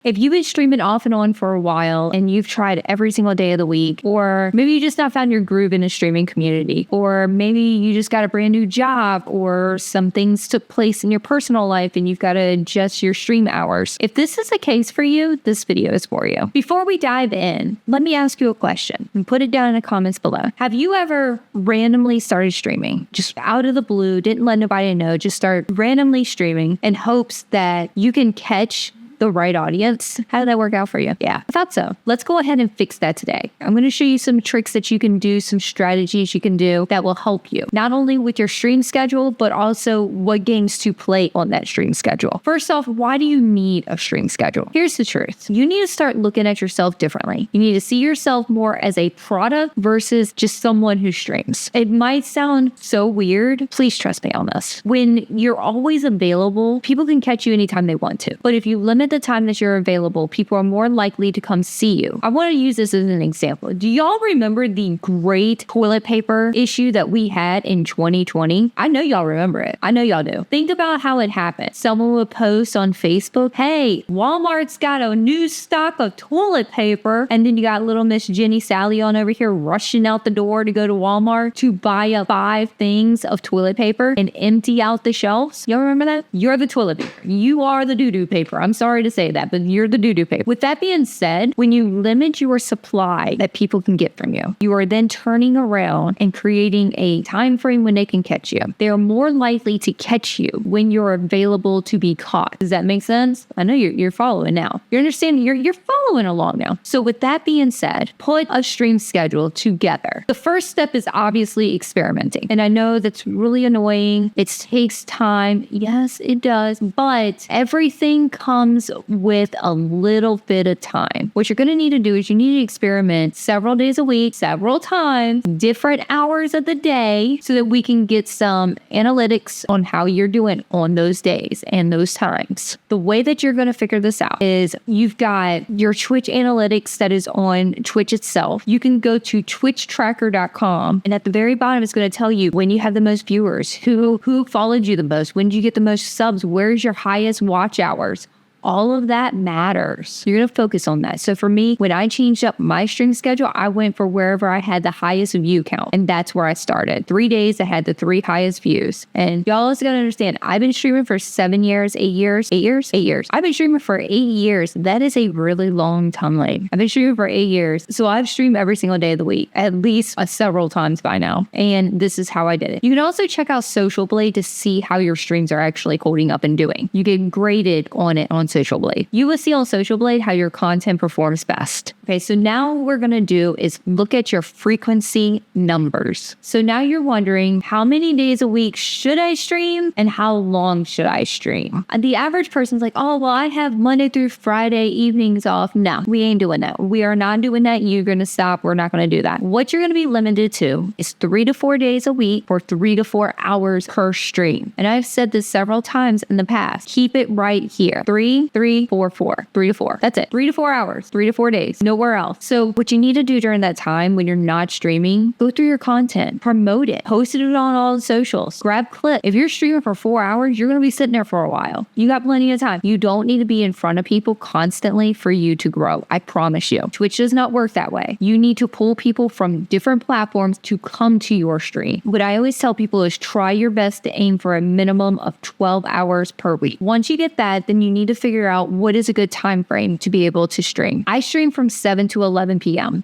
If you've been streaming off and on for a while and you've tried every single day of the week, or maybe you just not found your groove in a streaming community, or maybe you just got a brand new job or some things took place in your personal life and you've got to adjust your stream hours. If this is the case for you, this video is for you. Before we dive in, let me ask you a question and put it down in the comments below. Have you ever randomly started streaming? Just out of the blue, didn't let nobody know, just start randomly streaming in hopes that you can catch the right audience? How did that work out for you? Yeah, I thought so. Let's go ahead and fix that today. I'm going to show you some tricks that you can do, some strategies you can do that will help you, not only with your stream schedule, but also what games to play on that stream schedule. First off, why do you need a stream schedule? Here's the truth. You need to start looking at yourself differently. You need to see yourself more as a product versus just someone who streams. It might sound so weird. Please trust me on this. When you're always available, people can catch you anytime they want to. But if you limit the time that you're available, people are more likely to come see you. I want to use this as an example. Do y'all remember the great toilet paper issue that we had in 2020? I know y'all remember it. I know y'all do. Think about how it happened. Someone would post on Facebook, hey, Walmart's got a new stock of toilet paper. And then you got little Miss Jenny Sally on over here rushing out the door to go to Walmart to buy up 5 things of toilet paper and empty out the shelves. Y'all remember that? You're the toilet paper. You are the doo-doo paper. I'm sorry to say that, but you're the doo-doo paper. With that being said, when you limit your supply that people can get from you, you are then turning around and creating a time frame when they can catch you. They are more likely to catch you when you're available to be caught. Does that make sense? I know you're following now. You're understanding. You're following along now. So with that being said, put a stream schedule together. The first step is obviously experimenting. And I know that's really annoying. It takes time. Yes, it does. But everything comes with a little bit of time. What you're going to need to do is you need to experiment several days a week, several times, different hours of the day, so that we can get some analytics on how you're doing on those days and those times. The way that you're going to figure this out is you've got your Twitch analytics that is on Twitch itself. You can go to twitchtracker.com, and at the very bottom, it's going to tell you when you have the most viewers, who followed you the most, when did you get the most subs, where's your highest watch hours. All of that matters. You're going to focus on that. So for me, when I changed up my stream schedule, I went for wherever I had the highest view count. And that's where I started. 3 days, I had the 3 highest views. And y'all also got to understand, I've been streaming for 7 years, 8 years. I've been streaming for 8 years. That is a really long time. I've been streaming for 8 years. So I've streamed every single day of the week, at least several times by now. And this is how I did it. You can also check out Social Blade to see how your streams are actually holding up and doing. You get graded on it on Social Blade. You will see on Social Blade how your content performs best. Okay, so now what we're going to do is look at your frequency numbers. So now you're wondering, how many days a week should I stream and how long should I stream? And the average person's like, oh, well, I have Monday through Friday evenings off. No, we ain't doing that. We are not doing that. You're going to stop. We're not going to do that. What you're going to be limited to is 3 to 4 days a week for 3 to 4 hours per stream. And I've said this several times in the past. Keep it right here. 3, 3, 4, 4. 3 to 4. That's it. 3 to 4 hours. 3 to 4 days. Nowhere else. So what you need to do during that time when you're not streaming, go through your content, promote it, post it on all the socials, grab clips. If you're streaming for 4 hours, you're going to be sitting there for a while. You got plenty of time. You don't need to be in front of people constantly for you to grow. I promise you. Twitch does not work that way. You need to pull people from different platforms to come to your stream. What I always tell people is try your best to aim for a minimum of 12 hours per week. Once you get that, then you need to figure out what is a good time frame to be able to stream. I stream from 7 to 11 p.m.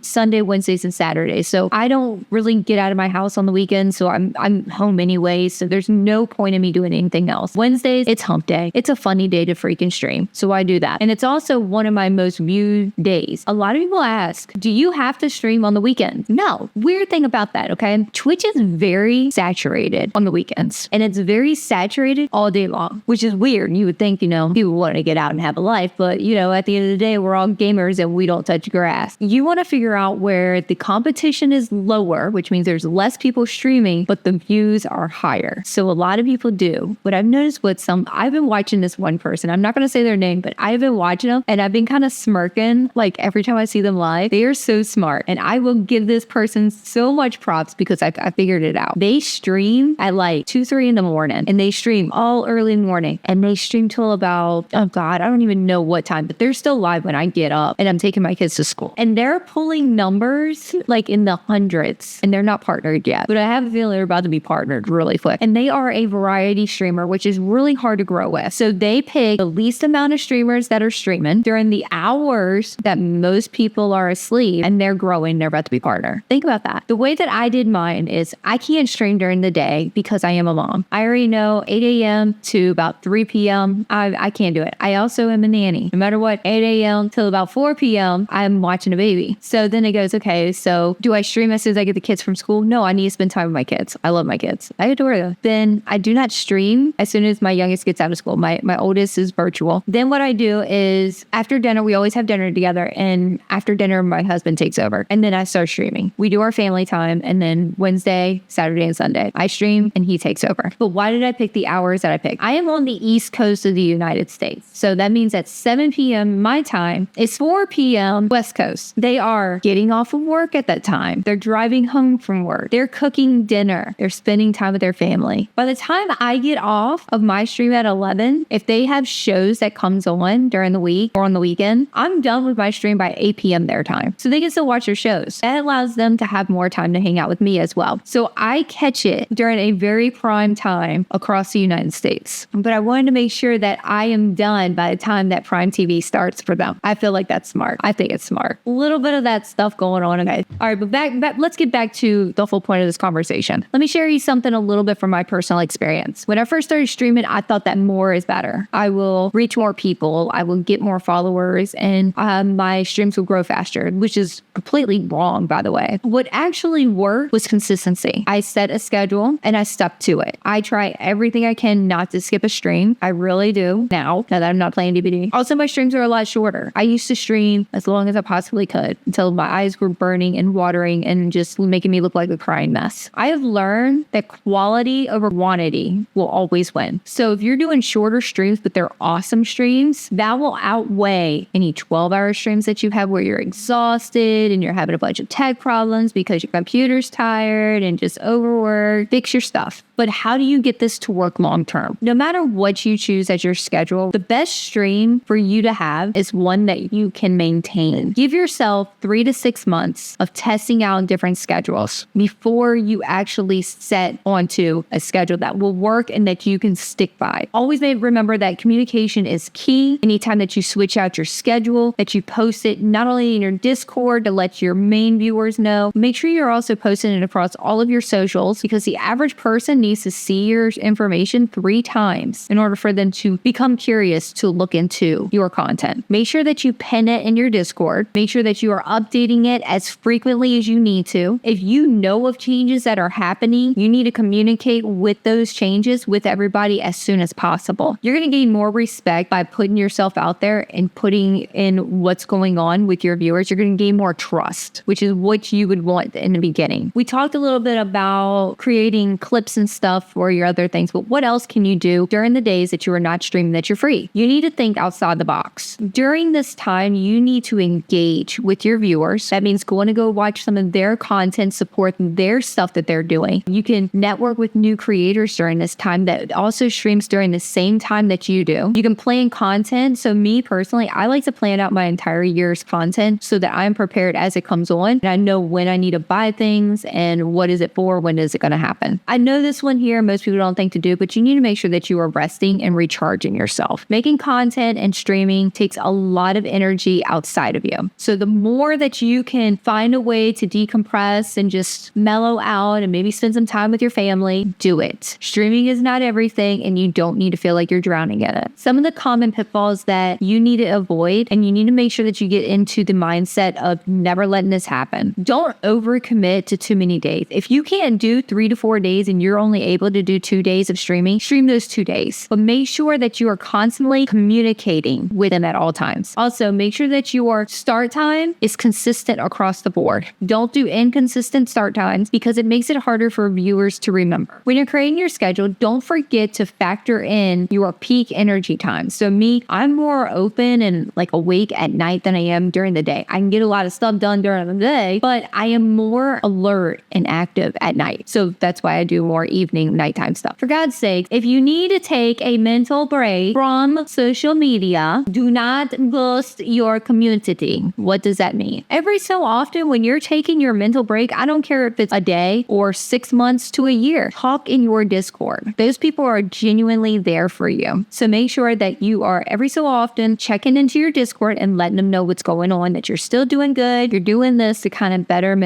Sunday, Wednesdays, and Saturdays. So I don't really get out of my house on the weekends, so I'm home anyway, so there's no point in me doing anything else. Wednesdays, it's hump day. It's a funny day to freaking stream, so I do that. And it's also one of my most viewed days. A lot of people ask, do you have to stream on the weekends? No. Weird thing about that, okay? Twitch is very saturated on the weekends, and it's very saturated all day long, which is weird. You would think, people want to get out and have a life, but at the end of the day, we're all gamers and we don't touch grass. You want to figure out where the competition is lower, which means there's less people streaming, but the views are higher. So a lot of people do. What I've noticed I've been watching this one person, I'm not going to say their name, but I've been watching them and I've been kind of smirking like every time I see them live. They are so smart. And I will give this person so much props because I figured it out. They stream at like 2, 3 in the morning and they stream all early in the morning and they stream till about till, oh God, I don't even know what time, but they're still live when I get up and I'm taking my kids to school. And they're pulling numbers like in the hundreds, and they're not partnered yet, but I have a feeling they're about to be partnered really quick. And they are a variety streamer, which is really hard to grow with. So they pick the least amount of streamers that are streaming during the hours that most people are asleep, and they're growing. They're about to be partner. Think about that. The way that I did mine is I can't stream during the day because I am a mom. I already know 8 a.m. to about 3 p.m. I can't do it. I also am a nanny. No matter what, 8 a.m. till about 4 p.m. I'm watching a baby. So then it goes, okay, so do I stream as soon as I get the kids from school? No, I need to spend time with my kids. I love my kids. I adore them. Then I do not stream as soon as my youngest gets out of school. My oldest is virtual. Then what I do is after dinner, we always have dinner together, and after dinner, my husband takes over, and then I start streaming. We do our family time, and then Wednesday, Saturday, and Sunday, I stream and he takes over. But why did I pick the hours that I picked? I am on the East Coast of the United States. So that means at 7 p.m. my time is 4 p.m. West Coast. They are getting off of work at that time. They're driving home from work. They're cooking dinner. They're spending time with their family. By the time I get off of my stream at 11, if they have shows that comes on during the week or on the weekend, I'm done with my stream by 8 p.m. their time. So they can still watch their shows. That allows them to have more time to hang out with me as well. So I catch it during a very prime time across the United States. But I wanted to make sure that I am done by the time that Prime TV starts for them. I feel like that's smart. I think it's smart. A little bit of that stuff going on, guys. All right, but back, let's get back to the full point of this conversation. Let me share you something a little bit from my personal experience. When I first started streaming, I thought that more is better. I will reach more people. I will get more followers, and my streams will grow faster, which is completely wrong, by the way. What actually worked was consistency. I set a schedule and I stuck to it. I try everything I can not to skip a stream. I really do now that I'm not playing DVD. Also, my streams are a lot shorter. I used to stream as long as I possibly could until my eyes were burning and watering and just making me look like a crying mess. I have learned that quality over quantity will always win. So if you're doing shorter streams, but they're awesome streams, that will outweigh any 12-hour streams that you have where you're exhausted and you're having a bunch of tech problems because your computer's tired and just overworked. Fix your stuff. But how do you get this to work long term? No matter what you choose as your schedule, the best stream for you to have is one that you can maintain. Give yourself 3 to 6 months of testing out different schedules before you actually set onto a schedule that will work and that you can stick by. Always remember that communication is key. Anytime that you switch out your schedule, that you post it not only in your Discord to let your main viewers know, make sure you're also posting it across all of your socials, because the average person needs to see your information 3 times in order for them to become curious to look into your content. Make sure that you pin it in your Discord. Make sure that you are updating it as frequently as you need to. If you know of changes that are happening, you need to communicate with those changes with everybody as soon as possible. You're going to gain more respect by putting yourself out there and putting in what's going on with your viewers. You're going to gain more trust, which is what you would want in the beginning. We talked a little bit about creating clips and stuff for your other things, but what else can you do during the days that you are not streaming that you're free? You need to think outside the box. During this time, you need to engage with your viewers. That means going to go watch some of their content, support their stuff that they're doing. You can network with new creators during this time that also streams during the same time that you do. You can plan content. So me personally, I like to plan out my entire year's content so that I'm prepared as it comes on, and I know when I need to buy things and what is it for, when is it going to happen. I know this one here, most people don't think to do, but you need to make sure that you are resting and recharging yourself. Making content and streaming takes a lot of energy outside of you. So the more that you can find a way to decompress and just mellow out and maybe spend some time with your family, do it. Streaming is not everything, and you don't need to feel like you're drowning in it. Some of the common pitfalls that you need to avoid, and you need to make sure that you get into the mindset of never letting this happen. Don't overcommit to too many days. If you can't do 3 to 4 days and you're only able to do 2 days of streaming, stream those 2 days. But make sure that you are constantly communicating with them at all times. Also, make sure that your start time is consistent across the board. Don't do inconsistent start times because it makes it harder for viewers to remember. When you're creating your schedule, don't forget to factor in your peak energy time. So me, I'm more open and like awake at night than I am during the day. I can get a lot of stuff done during the day, but I am more alert and active at night. So that's why I do more evening, nighttime stuff. For God's sake, if you need to take a mental break from social media. Do not ghost your community. What does that mean? Every so often when you're taking your mental break, I don't care if it's a day or 6 months to a year, talk in your Discord. Those people are genuinely there for you. So make sure that you are every so often checking into your Discord and letting them know what's going on, that you're still doing good. You're doing this to kind of better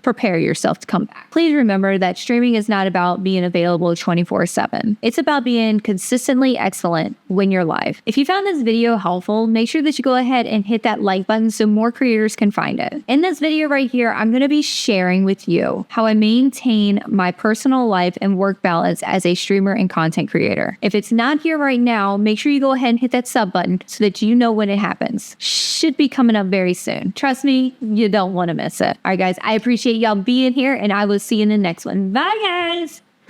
prepare yourself to come back. Please remember that streaming is not about being available 24/7. It's about being consistently excellent when you're live. If you found this video helpful, make sure that you go ahead and hit that like button so more creators can find it. In this video right here, I'm going to be sharing with you how I maintain my personal life and work balance as a streamer and content creator. If it's not here right now, make sure you go ahead and hit that sub button so that you know when it happens. Should be coming up very soon. Trust me, you don't want to miss it. All right, guys, I appreciate y'all being here, and I will see you in the next one. Bye, guys.